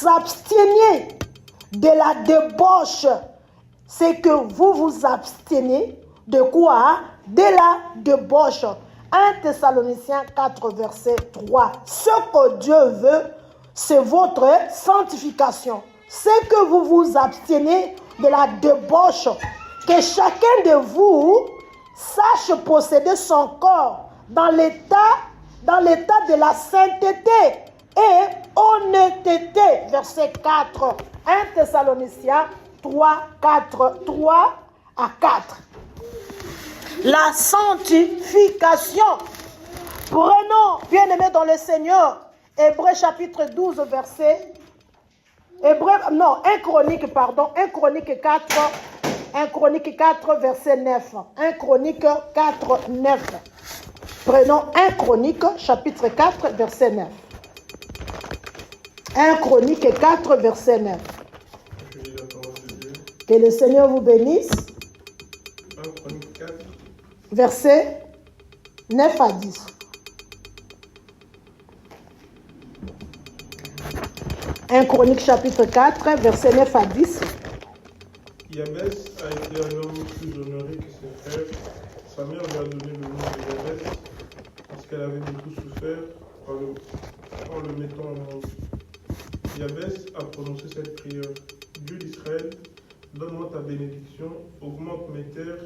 absteniez de la débauche, c'est que vous vous abstenez de quoi? De la débauche. 1 Thessaloniciens 4, verset 3. Ce que Dieu veut, c'est votre sanctification. C'est que vous vous abstenez de la débauche. Que chacun de vous sache posséder son corps dans l'état de la sainteté et honnêteté. Verset 4. 1 Thessaloniciens 3 à 4. La sanctification. Prenons, bien-aimés dans le Seigneur, Hébreux chapitre 12, verset... 1 Chronique 4, verset 9. 1 Chronique 4, 9. Prenons 1 Chronique, chapitre 4, verset 9. 1 Chronique 4, verset 9. Que le Seigneur vous bénisse. 1 Chronique 4. Verset 9 à 10. Un Chronique chapitre 4, verset 9 à 10. Yabès a été un homme plus honoré que ses frères. Sa mère lui a donné le nom de Yabès parce qu'elle avait beaucoup souffert en le mettant au monde. Yabès a prononcé cette prière. Dieu d'Israël, donne-moi ta bénédiction, augmente mes terres,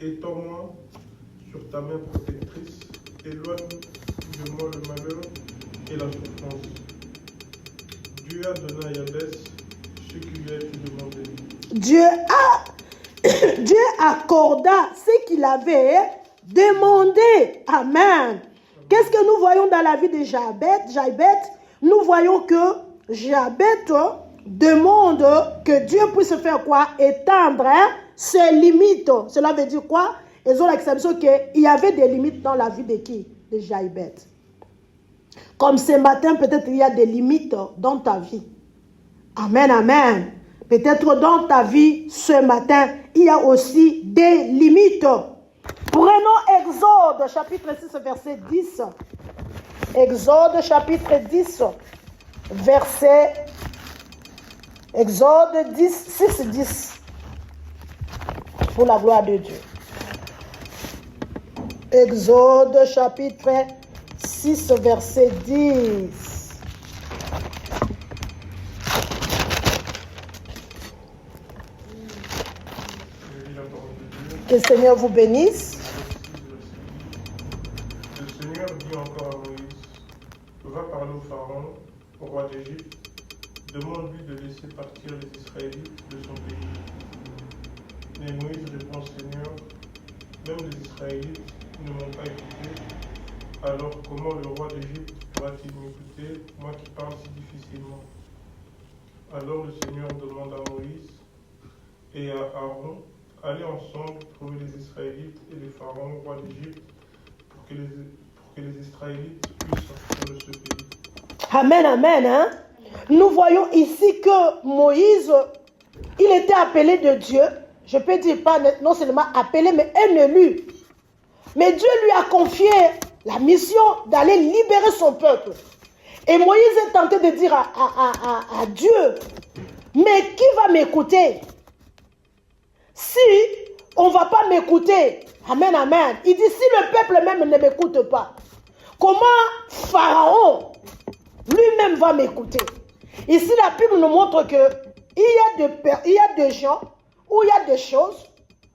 étends-moi sur ta main protectrice, éloigne de moi le malheur et la souffrance. Dieu a donné à Yabès ce qui lui a été demandé. Dieu accorda ce qu'il avait demandé. Amen. Qu'est-ce que nous voyons dans la vie de Jabet? Nous voyons que Jabet demande que Dieu puisse faire quoi? Étendre ses limites. Cela veut dire quoi? Ils ont l'exception qu'il y avait des limites dans la vie de qui? De Jabet. Comme ce matin, peut-être il y a des limites dans ta vie. Amen, amen. Peut-être dans ta vie, ce matin, il y a aussi des limites. Prenons Exode, chapitre 6, verset 10. Exode, chapitre 10, verset... Exode 6, 10. Pour la gloire de Dieu. Exode, chapitre 6, verset 10. Que le Seigneur vous bénisse. Le Seigneur dit encore à Moïse, va parler au Pharaon, au roi d'Égypte, demande-lui de laisser partir les Israélites de son pays. Mais Moïse répond, Seigneur, même les Israélites ne m'ont pas écouté, alors comment le roi d'Égypte pourra-t-il m'écouter, moi qui parle si difficilement? Alors le Seigneur demande à Moïse et à Aaron, allez ensemble trouver les Israélites et les pharaons, roi d'Égypte, pour que les Israélites puissent sortir de ce pays. Amen, amen. Hein? Nous voyons ici que Moïse, il était appelé de Dieu. Je peux dire pas non seulement appelé, mais un élu. Mais Dieu lui a confié la mission d'aller libérer son peuple. Et Moïse est tenté de dire à Dieu, mais qui va m'écouter? Si on ne va pas m'écouter, amen, amen. Il dit, si le peuple même ne m'écoute pas, comment Pharaon lui-même va m'écouter? Ici, la Bible nous montre que il y a des gens, ou il y a des choses,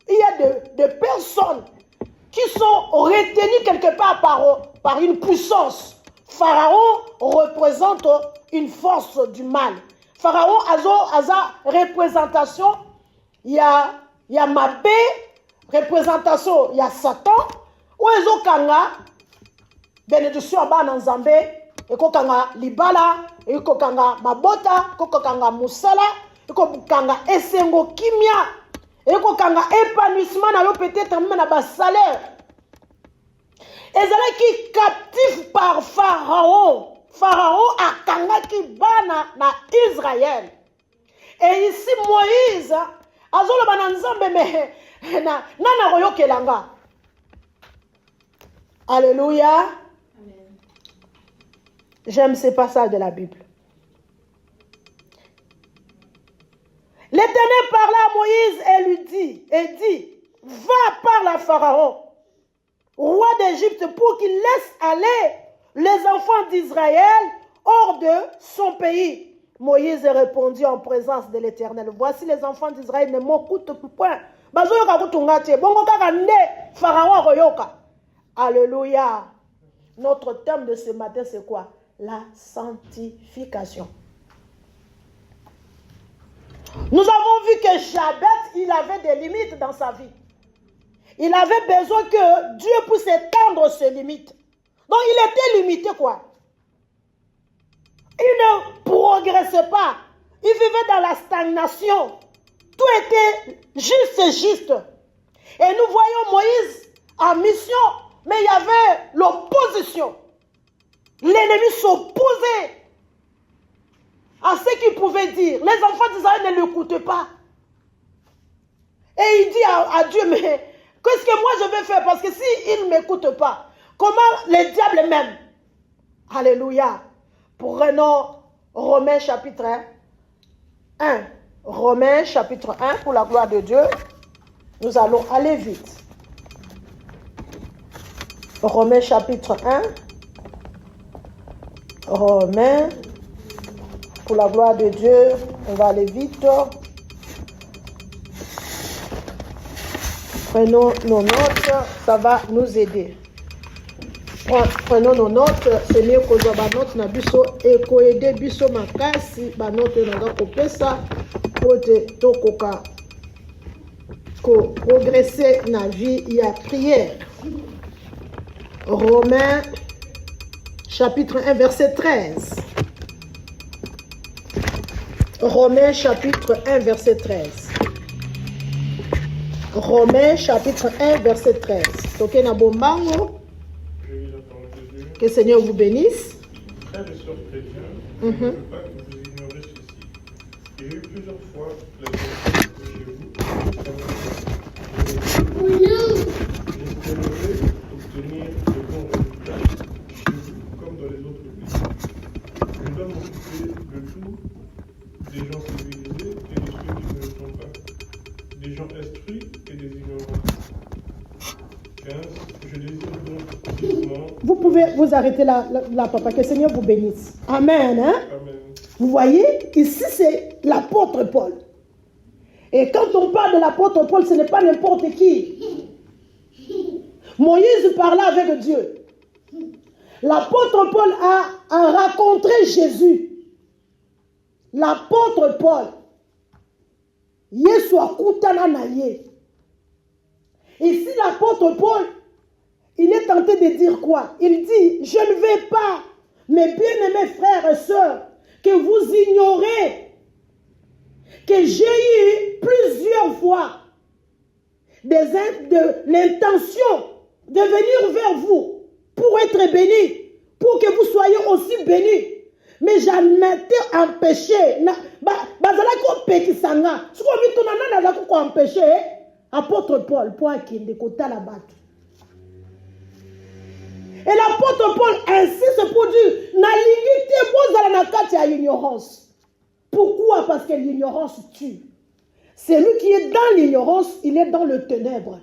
il y a des personnes qui sont retenues quelque part par une puissance. Pharaon représente une force du mal. Pharaon a sa représentation, il y a Mabé, représentation, il y a Satan, ou ils ont kanga, bénédiction à Bana Nzambe, et kanga libala, et kanga mabota, kanga musala, et kanga esengo kimia, et kanga épanouissement, na yo peut-être même na bas salaire. Et ça qui captif par Pharaon. Pharaon a kanga ki bana na Israël. Et ici Moïse, azolo bananzambe me na royo kelanga. Alléluia. Amen. J'aime ces passages de la Bible. lui dit et dit, va parle à Pharaon, roi d'Égypte, pour qu'il laisse aller les enfants d'Israël hors de son pays. Moïse répondit en présence de l'Éternel, voici les enfants d'Israël ne m'écoutent point. Alléluia. Notre thème de ce matin, c'est quoi? La sanctification. Nous avons vu que Jabez, il avait des limites dans sa vie. Il avait besoin que Dieu puisse étendre ses limites. Donc il était limité quoi. Il ne progressait pas. Il vivait dans la stagnation. Tout était juste. Et nous voyons Moïse en mission, mais il y avait l'opposition. L'ennemi s'opposait à ce qu'il pouvait dire. Les enfants d'Israël ne l'écoutaient pas. Et il dit à Dieu, mais qu'est-ce que moi je vais faire? Parce que s'il ne m'écoute pas, comment les diables m'aiment? Alléluia. Prenons Romains chapitre 1. Romains chapitre 1, pour la gloire de Dieu. Nous allons aller vite. Romains chapitre 1. Romains, pour la gloire de Dieu, on va aller vite. Prenons nos notes, ça va nous aider. Prenons nos notes, c'est mieux que nos notes na biso et ko aider biso makasi ba note na ga kopesa pour te tokoka ko progresser na vie ya prière. Romains chapitre 1 verset 13. Romains chapitre 1 verset 13. Romains chapitre 1 verset 13. Toke na bombango. Que le Seigneur vous bénisse. Frères et sœurs chrétiens, je ne veux pas que vous ignorez ceci. J'ai eu plusieurs fois la visite chez vous. J'espérais obtenir de bons résultats chez vous comme dans les autres pays. Je dois m'occuper de tout, des gens civilisés et de ceux qui ne le sont pas, des gens instruits et des ignorants. 15. Je désire donc vivement. Vous pouvez vous arrêter là, papa. Que le Seigneur vous bénisse. Amen. Hein? Amen. Vous voyez, ici c'est l'apôtre Paul. Et quand on parle de l'apôtre Paul, ce n'est pas n'importe qui. Moïse parlait avec Dieu. L'apôtre Paul a rencontré Jésus. L'apôtre Paul. Yesu akutana na ye. Ici, l'apôtre Paul, il est tenté de dire quoi? Il dit, je ne vais pas, mes bien-aimés frères et sœurs, que vous ignorez que j'ai eu plusieurs fois l'intention de venir vers vous pour être béni, pour que vous soyez aussi bénis. Mais j'en étais empêché. Apôtre Paul, pour qu'il ne côté la batte. Et l'apôtre Paul insiste pour dire, na limite vous à la carte à l'ignorance. Pourquoi? Parce que l'ignorance tue. Celui qui est dans l'ignorance, il est dans le ténèbre.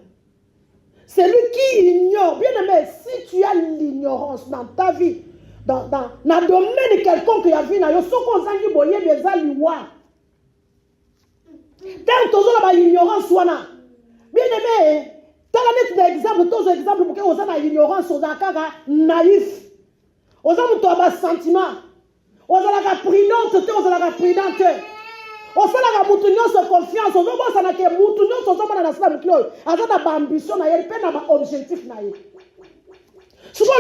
Celui qui ignore, bien aimé, si tu as l'ignorance dans ta vie, dans le domaine de quelqu'un qui a vu, il y a ce qu'on a dit, il y a des liwa. Tant que tu as l'ignorance, bien aimé, tu as l'exemple, tous les exemples pour que vous avez l'ignorance, vous avez naïf, vous avez un sentiment, vous avez la prudence, vous avez la prudence, vous avez la confiance, vous avez la ambition, vous avez l'objectif. Si vous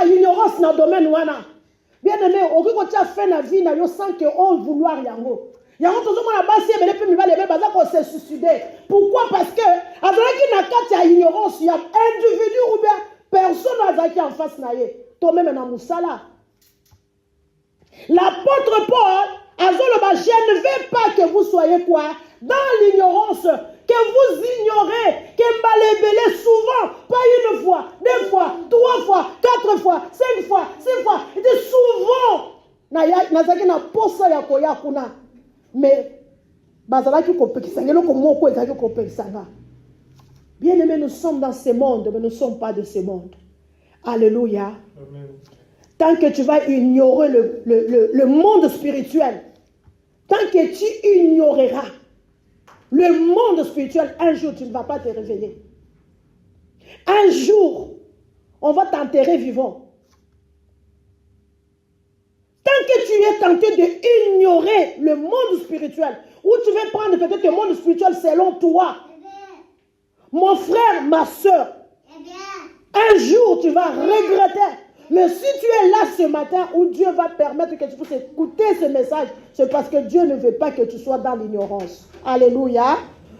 avez l'ignorance dans le domaine, bien aimé, vous avez fait la vie sans qu'on vouloir yango. Pourquoi? Parce que il y a ignorance, il y a individu ou bien personne qui en face naïe. Toi-même dans Moussala. L'apôtre Paul, je ne veux pas que vous soyez quoi? Dans l'ignorance, que vous ignorez, que Mbalébélé souvent, pas une fois, 2 fois, 3 fois, 4 fois, 5 fois, 6 fois, et souvent, mais Bien aimé, nous sommes dans ce monde, mais nous ne sommes pas de ce monde. Alléluia. Amen. Tant que tu vas ignorer le monde spirituel, tant que tu ignoreras le monde spirituel, un jour tu ne vas pas te réveiller. Un jour, on va t'enterrer vivant. Tant que tu es tenté d'ignorer le monde spirituel, ou tu veux prendre peut-être le monde spirituel selon toi, mon frère, ma soeur, un jour tu vas regretter. Mais si tu es là ce matin où Dieu va permettre que tu puisses écouter ce message, c'est parce que Dieu ne veut pas que tu sois dans l'ignorance. Alléluia.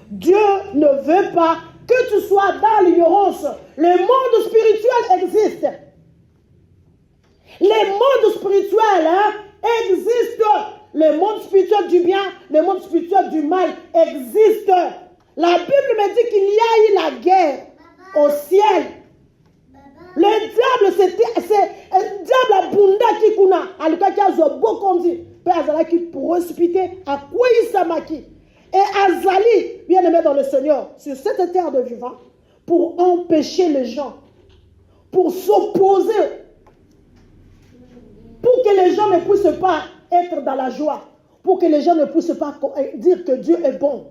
Dieu ne veut pas que tu sois dans l'ignorance. Le monde spirituel existe. Les mondes spirituels existent. Le monde spirituel du bien, le monde spirituel du mal existe. La Bible me dit qu'il y a eu la guerre au ciel. Le diable, c'est un diable abunda qui kuna. Aluka qui a zobo kondi. Père Azala qui précipité à quoi il s'amaki. Et Azali, bien aimé dans le Seigneur, sur cette terre de vivant, pour empêcher les gens, pour s'opposer, pour que les gens ne puissent pas être dans la joie, pour que les gens ne puissent pas dire que Dieu est bon,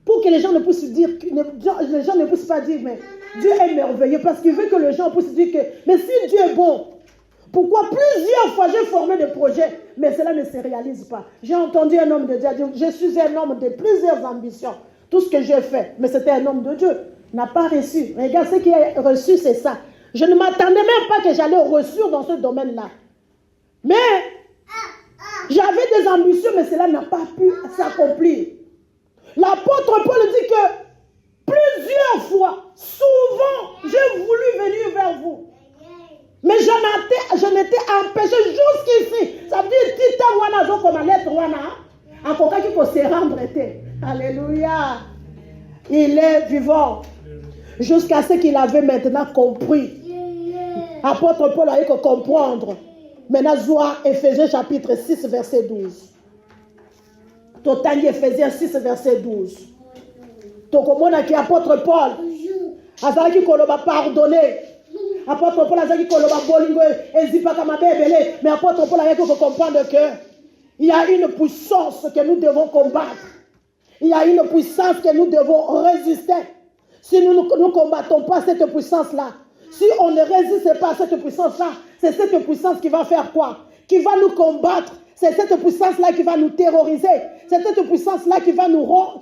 pour que les gens ne puissent dire, les gens ne puissent pas dire, mais Dieu est merveilleux, parce qu'il veut que les gens puissent dire que, mais si Dieu est bon, pourquoi plusieurs fois j'ai formé des projets, mais cela ne se réalise pas. J'ai entendu un homme de Dieu dire, je suis un homme de plusieurs ambitions. Tout ce que j'ai fait, mais c'était un homme de Dieu, n'a pas reçu. Regarde, ce qui est reçu, c'est ça. Je ne m'attendais même pas que j'allais reçu dans ce domaine-là. Mais j'avais des ambitions, mais cela n'a pas pu s'accomplir. L'apôtre Paul dit que plusieurs fois, souvent, j'ai voulu venir vers vous. Mais je n'étais empêché jusqu'ici. Ça veut dire Tita Wana zo comme lettre Wana. Encore qui peut se rendre. Alléluia. Il est vivant. Jusqu'à ce qu'il avait maintenant compris. Apôtre Paul a eu que comprendre. Maintenant, Zoa, Éphésiens chapitre 6, verset 12. Totali Éphésiens 6, verset 12. Donc, au moment qui apôtre Paul, Azaki Koloba pardonné. Apôtre Paul Azaki Koloba Bolingo, Ezipa Kamabebele. Mais apôtre Paul a eu que comprendre que il y a une puissance que nous devons combattre. Il y a une puissance que nous devons résister. Si nous ne combattons pas cette puissance-là, si on ne résiste pas à cette puissance-là, c'est cette puissance qui va faire quoi? Qui va nous combattre. C'est cette puissance-là qui va nous terroriser. C'est cette puissance-là qui va nous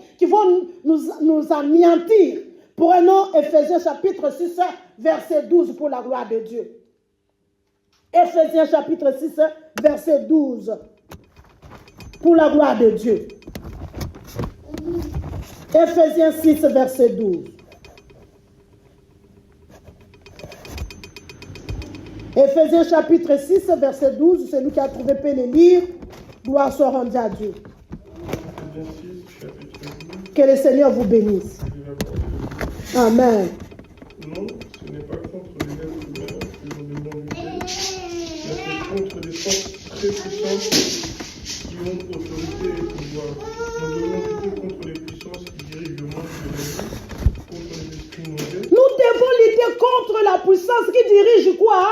anéantir. Prenons Éphésiens chapitre 6, verset 12 pour la gloire de Dieu. Éphésiens chapitre 6, verset 12 pour la gloire de Dieu. Éphésiens 6, verset 12. Éphésiens chapitre 6, verset 12, celui qui a trouvé peut le lire, gloire soit rendue à Dieu. Que le Seigneur vous bénisse. Amen. Non, ce n'est pas contre les êtres humains que nous devons lutter, mais c'est contre des forces très puissantes qui ont autorité et pouvoir. Nous devons lutter contre les puissances qui dirigent le monde de la vie, contre les esprits mauvais. Nous devons lutter contre la puissance qui dirige quoi?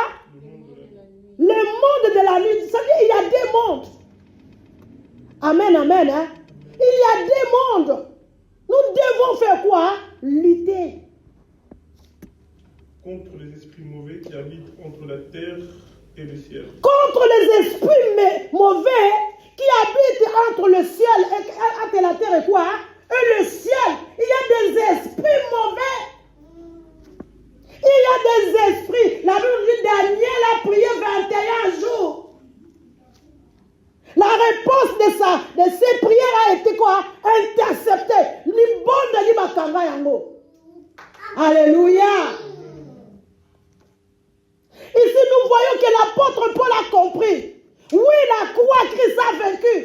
Le monde de la lutte. Ça veut dire qu'il y a des mondes. Amen, amen. Hein? Il y a des mondes. Nous devons faire quoi? Lutter. Contre les esprits mauvais qui habitent entre la terre et le ciel. Contre les esprits mauvais qui habitent entre le ciel et entre la terre et quoi? Et le ciel. Il y a des esprits mauvais. Il y a des esprits. La Bible dit Daniel a prié 21 jours. La réponse de ces prières a été quoi? Interceptée. Ni bonne ni makanga yango. Alléluia. Ici, nous voyons que l'apôtre Paul a compris. Oui, la croix, Christ a vaincu.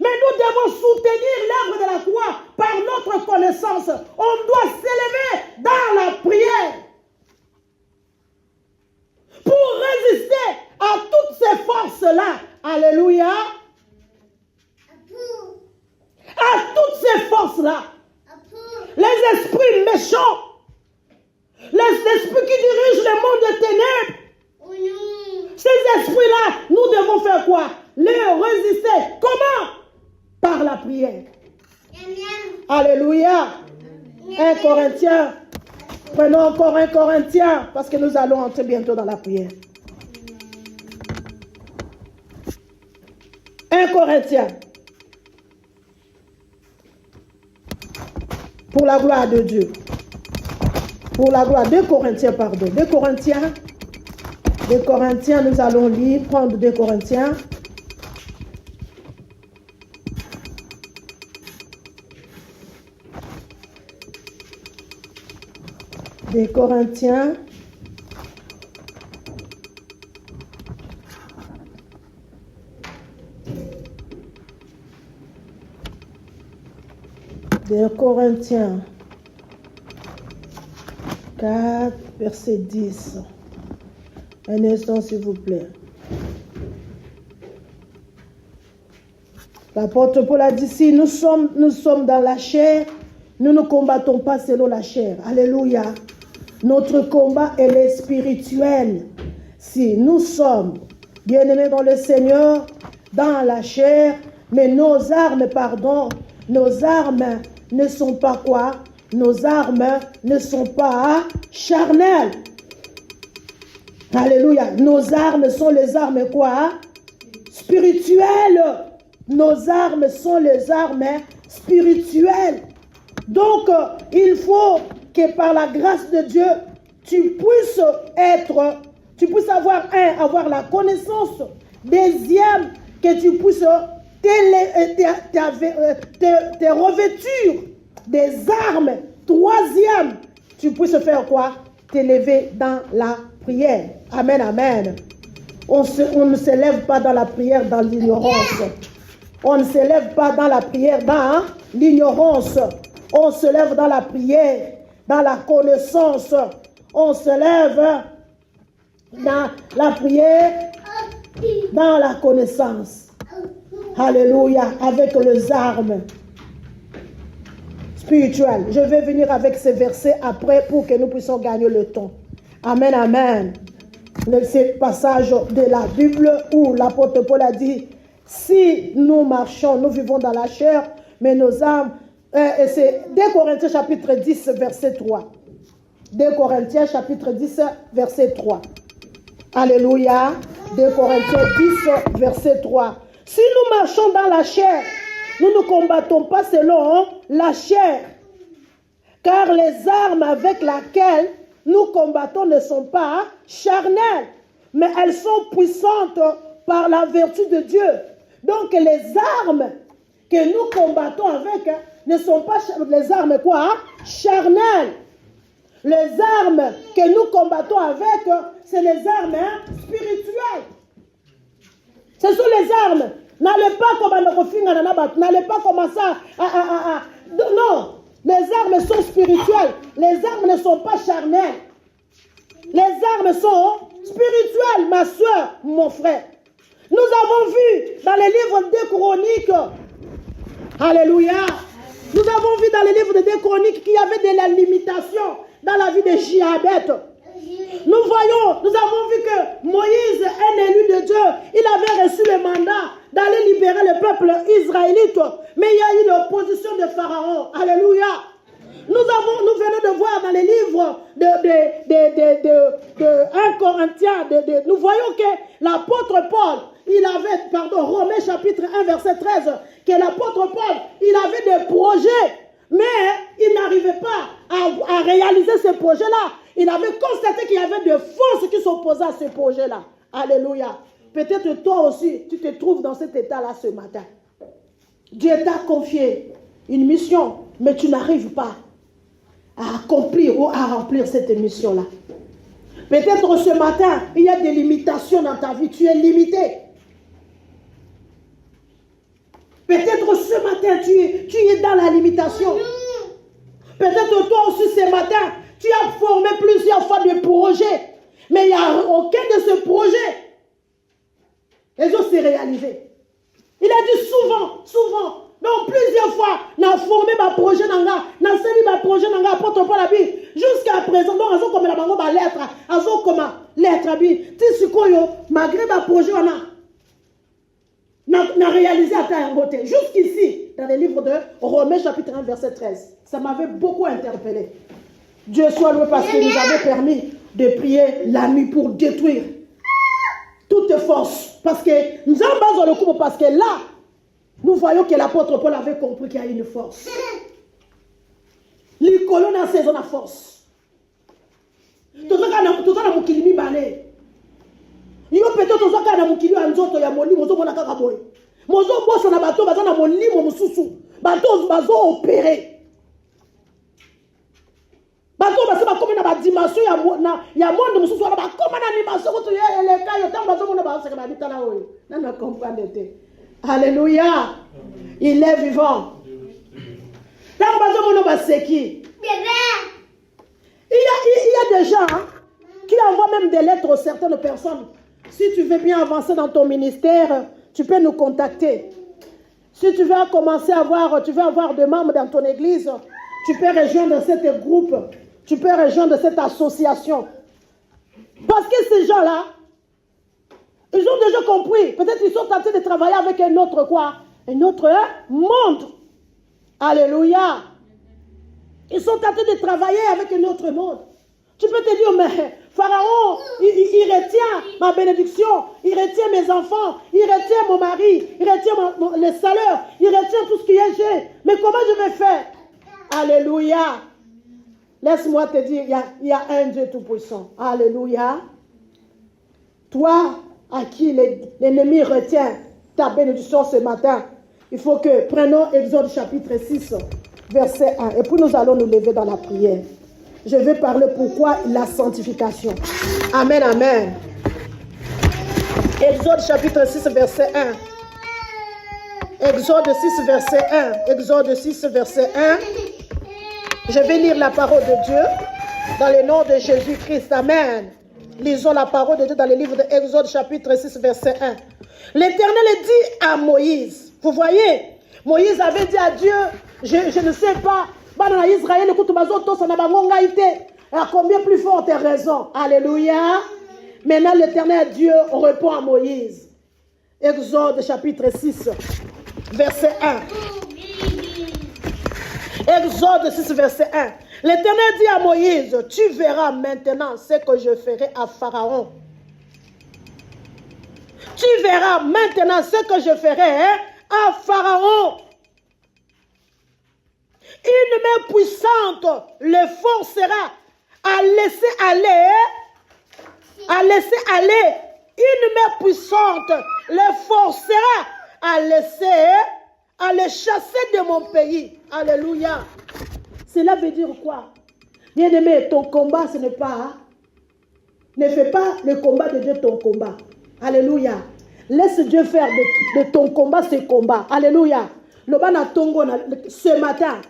Mais nous devons soutenir l'œuvre de la croix par notre connaissance. On doit s'élever dans la prière pour résister à toutes ces forces-là. Alléluia. à toutes ces forces-là, les esprits méchants, les esprits qui dirigent le monde des ténèbres. Ces esprits-là, nous devons faire quoi? Les résister. Comment? Par la prière. Alléluia. 1 Corinthiens. Prenons encore 1 Corinthiens parce que nous allons entrer bientôt dans la prière. 1 Corinthiens. Pour la gloire de Dieu. Pour la gloire. 2 Corinthiens, pardon. 2 Corinthiens. 2 Corinthiens, nous allons lire, prendre 2 Corinthiens. Des Corinthiens. Des Corinthiens 4, verset 10. Un instant, s'il vous plaît. L'apôtre Paul a dit, si nous sommes dans la chair, nous ne combattons pas selon la chair. Alléluia. Notre combat, elle est spirituel. Si nous sommes bien-aimés dans le Seigneur, dans la chair, mais nos armes ne sont pas quoi? Nos armes ne sont pas charnelles. Alléluia. Nos armes sont les armes quoi? Spirituelles. Nos armes sont les armes spirituelles. Donc, il faut que par la grâce de Dieu, tu puisses avoir la connaissance. Deuxième, que tu puisses te revêtir des armes. Troisième, tu puisses faire quoi? T'élever dans la prière. Amen, amen. On ne s'élève pas dans la prière dans l'ignorance. On ne s'élève pas dans la prière dans l'ignorance. On se lève dans la prière, dans la connaissance. On se lève dans la prière, dans la connaissance. Alléluia, avec les armes spirituelles. Je vais venir avec ces versets après pour que nous puissions gagner le temps. Amen, amen. Ce passage de la Bible où l'apôtre Paul a dit, si nous marchons, nous vivons dans la chair, mais nos âmes, c'est 2 Corinthiens chapitre 10, verset 3. 2 Corinthiens chapitre 10, verset 3. Alléluia. 2 Corinthiens 10, verset 3. Si nous marchons dans la chair, nous ne combattons pas selon la chair, car les armes avec lesquelles nous combattons ne sont pas charnelles, mais elles sont puissantes par la vertu de Dieu. Donc les armes que nous combattons avec ne sont pas les armes quoi? Charnelles. Les armes que nous combattons avec, c'est les armes spirituelles. Ce sont les armes. N'allez pas n'allez pas commencer à... Non, les armes sont spirituelles. Les armes ne sont pas charnelles. Les armes sont spirituelles, ma soeur, mon frère. Nous avons vu dans les livres des Chroniques, alléluia, nous avons vu dans les livres des Chroniques qu'il y avait de la limitation dans la vie de Jihadette. Nous avons vu que Moïse, un élu de Dieu, il avait reçu le mandat d'aller libérer le peuple israélite, mais il y a eu l'opposition de Pharaon. Alléluia. Nous venons de voir dans les livres de 1 Corinthiens, nous voyons que l'apôtre Paul, Romains chapitre 1, verset 13, que l'apôtre Paul, il avait des projets, mais il n'arrivait pas à réaliser ces projets-là. Il avait constaté qu'il y avait des forces qui s'opposaient à ces projets-là. Alléluia. Peut-être toi aussi, tu te trouves dans cet état-là ce matin. Dieu t'a confié une mission, mais tu n'arrives pas à accomplir ou à remplir cette mission-là. Peut-être ce matin, il y a des limitations dans ta vie. Tu es limité. Peut-être ce matin, tu es dans la limitation. Peut-être toi aussi ce matin, tu as formé plusieurs fois des projets, mais il n'y a aucun de ces projets. Les autres s'est réalisé. Il a dit souvent. Donc plusieurs fois, on a formé ma projet nanga, on a servi ma projet nanga, apôtre Paul abi. Jusqu'à présent, donc on a comme la bango ba lettre, on a comme lettre abi. Tu sais quoi yo, malgré ma projet on a réalisé à ta beauté. Jusqu'ici, dans le livre de Romains chapitre 1 verset 13, ça m'avait beaucoup interpellé. Dieu soit loué parce qu'il nous avait permis de prier la nuit pour détruire toute force. Parce que nous avons besoin de le coup parce que là, nous voyons que l'apôtre Paul avait compris qu'il y a une force. Les colonnes à saison la force. Tout ça, on a mukilimi balé. Yo peut-être tout ça, on a mukilimi anzoto ya moli, mozo mona kakaboy. Mozo boss na bateau, bazo na moli mo mususu. Bateau bazo opéré. Bateau bazo ba comme na dimension ya monde mususu na ba comme na animation to ya le ka yo tant bazo mona ba se ka ba bitala oyo. Na na comprendre te. Alléluia. Il est vivant. Il y a des gens qui envoient même des lettres aux certaines personnes. Si tu veux bien avancer dans ton ministère, tu peux nous contacter. Si tu veux commencer à avoir, tu veux avoir des membres dans ton église, tu peux rejoindre ce groupe, tu peux rejoindre cette association. Parce que ces gens-là, ils ont déjà compris. Peut-être qu'ils sont en train de travailler avec un autre quoi? Un autre monde. Alléluia. Ils sont en train de travailler avec un autre monde. Tu peux te dire, mais Pharaon, il retient ma bénédiction, il retient mes enfants, il retient mon mari, il retient les salaires, il retient tout ce que j'ai. Mais comment je vais faire? Alléluia. Laisse-moi te dire, il y a un Dieu tout-puissant. Alléluia. Toi, à qui l'ennemi retient ta bénédiction ce matin, il faut que prenons Exode chapitre 6, verset 1. Et puis nous allons nous lever dans la prière. Je vais parler pourquoi la sanctification. Amen, amen. Exode chapitre 6, verset 1. Exode 6, verset 1. Exode 6, verset 1. Je vais lire la parole de Dieu dans le nom de Jésus-Christ. Amen. Lisons la parole de Dieu dans le livre de Exode chapitre 6, verset 1. L'Éternel dit à Moïse, vous voyez, Moïse avait dit à Dieu, je ne sais pas, dans Israël, à combien plus forte raison. Alléluia. Maintenant, l'Éternel Dieu répond à Moïse. Exode chapitre 6, verset 1. Exode 6, verset 1. L'Éternel dit à Moïse, tu verras maintenant ce que je ferai à Pharaon. Tu verras maintenant ce que je ferai à Pharaon. Une main puissante le forcera à laisser aller. Une main puissante le forcera à le chasser de mon pays. Alléluia. Cela veut dire quoi? Bien-aimé, ton combat, ce n'est pas... Ne fais pas le combat de Dieu ton combat. Alléluia. Laisse Dieu faire de ton combat ce combat. Alléluia. Ce matin,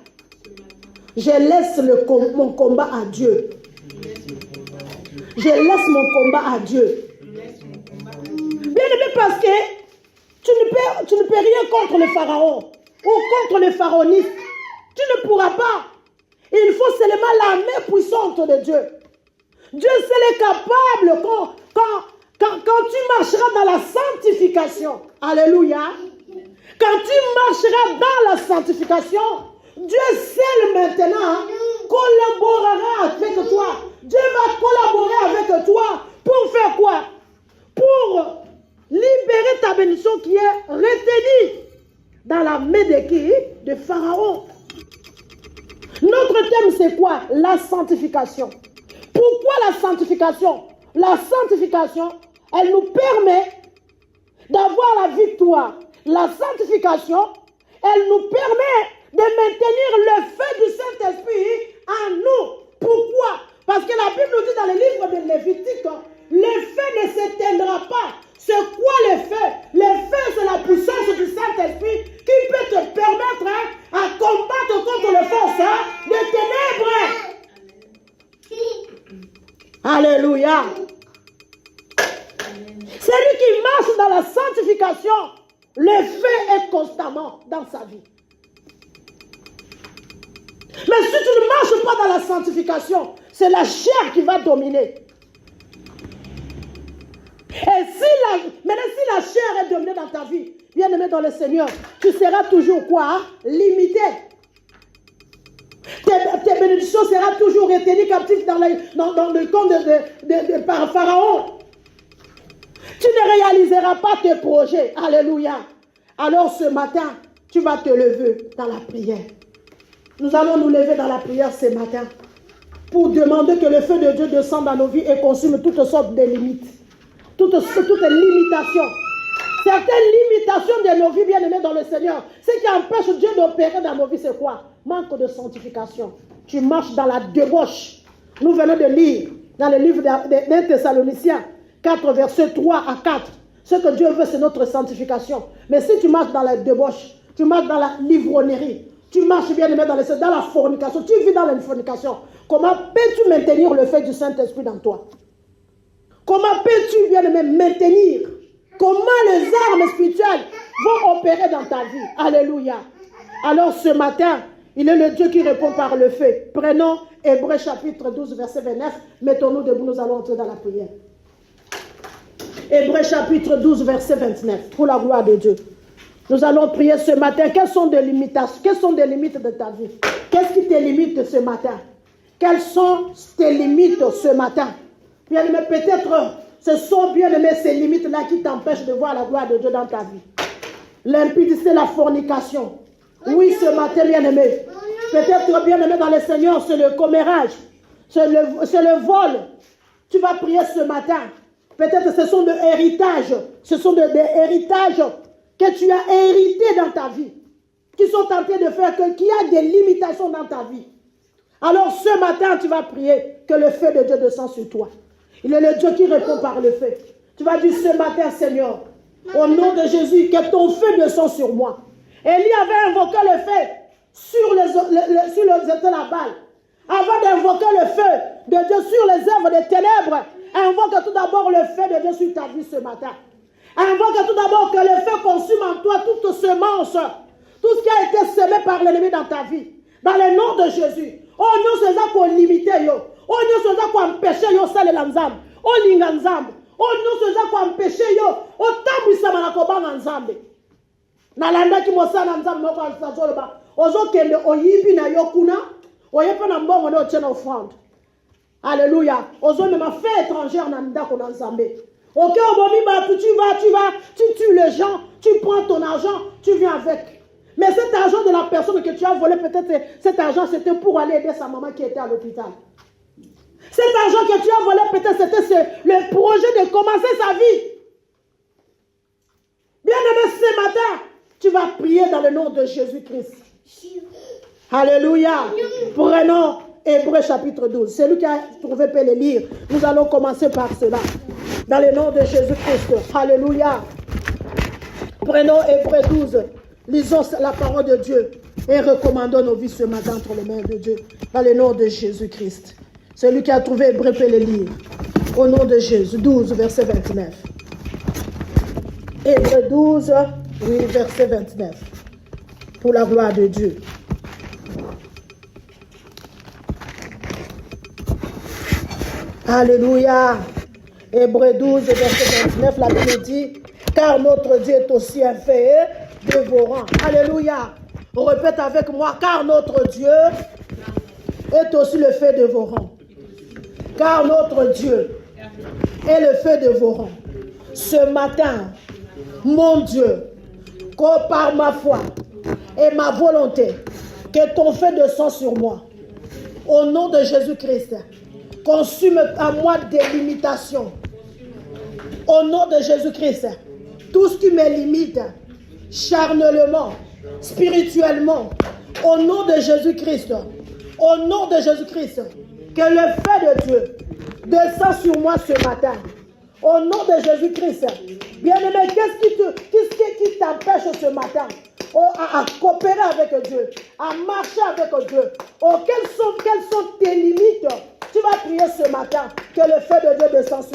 je laisse mon combat à Dieu. Je laisse mon combat à Dieu. Bien-aimé, parce que tu ne peux rien contre le pharaon ou contre les pharaonistes. Tu ne pourras pas. Il faut seulement la main puissante de Dieu. Dieu seul est capable quand tu marcheras dans la sanctification. Alléluia. Quand tu marcheras dans la sanctification, Dieu seul maintenant collaborera avec toi. Dieu va collaborer avec toi pour faire quoi? Pour libérer ta bénédiction qui est retenue dans la main de qui? De Pharaon. Notre thème c'est quoi? La sanctification. Pourquoi la sanctification? La sanctification, elle nous permet d'avoir la victoire. La sanctification, elle nous permet de maintenir le feu du Saint-Esprit en nous. Pourquoi? Parce que la Bible nous dit dans le livre de Lévitique, le feu ne s'éteindra pas. C'est quoi le feu? Le feu, c'est la puissance du Saint-Esprit qui peut te permettre à combattre contre les forces des ténèbres. Alléluia. Celui qui marche dans la sanctification, Le feu est constamment dans sa vie. Mais si tu ne marches pas dans la sanctification, c'est la chair qui va dominer. Et si la chair est dominée dans ta vie, bien-aimé dans le Seigneur, tu seras toujours quoi? Limité. Tes bénédictions seront toujours retenues captives dans le camp par Pharaon. Tu ne réaliseras pas tes projets. Alléluia. Alors ce matin, tu vas te lever dans la prière. Nous allons nous lever dans la prière ce matin pour demander que le feu de Dieu descende dans nos vies et consume toutes sortes de limites. Toutes limitations. Certaines limitations de nos vies, bien-aimés dans le Seigneur, ce qui empêche Dieu d'opérer dans nos vies, c'est quoi? Manque de sanctification. Tu marches dans la débauche. Nous venons de lire dans le livre d'un Thessaloniciens 4, versets 3 à 4. Ce que Dieu veut, c'est notre sanctification. Mais si tu marches dans la débauche, tu marches dans la livrognerie, tu marches, bien-aimé, dans la fornication, tu vis dans la fornication, comment peux-tu maintenir le feu du Saint-Esprit dans toi? Comment peux-tu, bien-aimé, maintenir? Comment les armes spirituelles vont opérer dans ta vie? Alléluia. Alors ce matin, il est le Dieu qui répond par le feu. Prenons Hébreux chapitre 12, verset 29. Mettons-nous debout, nous allons entrer dans la prière. Hébreux chapitre 12, verset 29. Pour la gloire de Dieu. Nous allons prier ce matin. Quelles sont les limitations? Quelles sont les limites de ta vie? Qu'est-ce qui te limite ce matin? Quelles sont tes limites ce matin? Bien-aimé, peut-être ce sont, bien-aimé, ces limites-là qui t'empêchent de voir la gloire de Dieu dans ta vie. L'impudicité, la fornication. Oui, ce matin, bien-aimé. Peut-être, bien-aimé dans le Seigneur, c'est le commérage. C'est le vol. Tu vas prier ce matin. Peut-être ce sont des héritages. Ce sont des héritages que tu as hérités dans ta vie. Qui sont tentés de faire qu'il y a des limitations dans ta vie. Alors ce matin, tu vas prier que le feu de Dieu descende sur toi. Il est le Dieu qui répond par le feu. Tu vas dire ce matin, Seigneur, au nom de Jésus, que ton feu descende sur moi. Élie avait invoqué le feu sur la balle. Avant d'invoquer le feu de Dieu sur les œuvres des ténèbres, invoque tout d'abord le feu de Dieu sur ta vie ce matin. Invoque tout d'abord que le feu consume en toi toute semence, tout ce qui a été semé par l'ennemi dans ta vie. Dans le nom de Jésus. Oh, nous sommes pour limiter yo. Oh, nous sommes pour empêcher yo sale l'ensemble. Oh, l'inganzambe. Oh, nous sommes pour empêcher yo. Oh, tabu na koba nzambe. Na landa ki mosana nzambe no kwa tsazoba. Ozo kende oyibi na yo kuna. Oyepe na mbongo no tena offrande. Alléluia. Ozo me ma fait étrangère na ndako na nzambe. Ok, tu tues les gens, tu prends ton argent, tu viens avec. Mais cet argent de la personne que tu as volé, peut-être cet argent c'était pour aller aider sa maman qui était à l'hôpital. Cet argent que tu as volé, peut-être c'était le projet de commencer sa vie. Bien-aimé, ce matin, tu vas prier dans le nom de Jésus-Christ. Alléluia. Prenons Hébreux chapitre 12. Celui qui a trouvé peut le lire. Nous allons commencer par cela. Dans le nom de Jésus-Christ. Alléluia. Prenons Hébreux 12. Lisons la parole de Dieu et recommandons nos vies ce matin entre les mains de Dieu. Dans le nom de Jésus-Christ. Celui qui a trouvé Hébreux peut le lire. Au nom de Jésus. 12, verset 29. Hébreux 12, oui, verset 29. Pour la gloire de Dieu. Alléluia. Hébreux 12, verset 29, la Bible dit, car notre Dieu est aussi un feu dévorant. Alléluia. Répète avec moi, car notre Dieu est aussi le feu dévorant. Car notre Dieu est le feu dévorant. Ce matin, mon Dieu, que par ma foi et ma volonté, que ton feu descende sur moi. Au nom de Jésus-Christ, consume à moi des limitations. Au nom de Jésus-Christ, tout ce qui me limite, charnellement, spirituellement, au nom de Jésus-Christ, au nom de Jésus-Christ, que le feu de Dieu descend sur moi ce matin. Au nom de Jésus-Christ, bien-aimé, qu'est-ce qui t'empêche ce matin à coopérer avec Dieu, à marcher avec Dieu? Oh, quelles sont tes limites? Tu vas prier ce matin que le feu de Dieu descende sur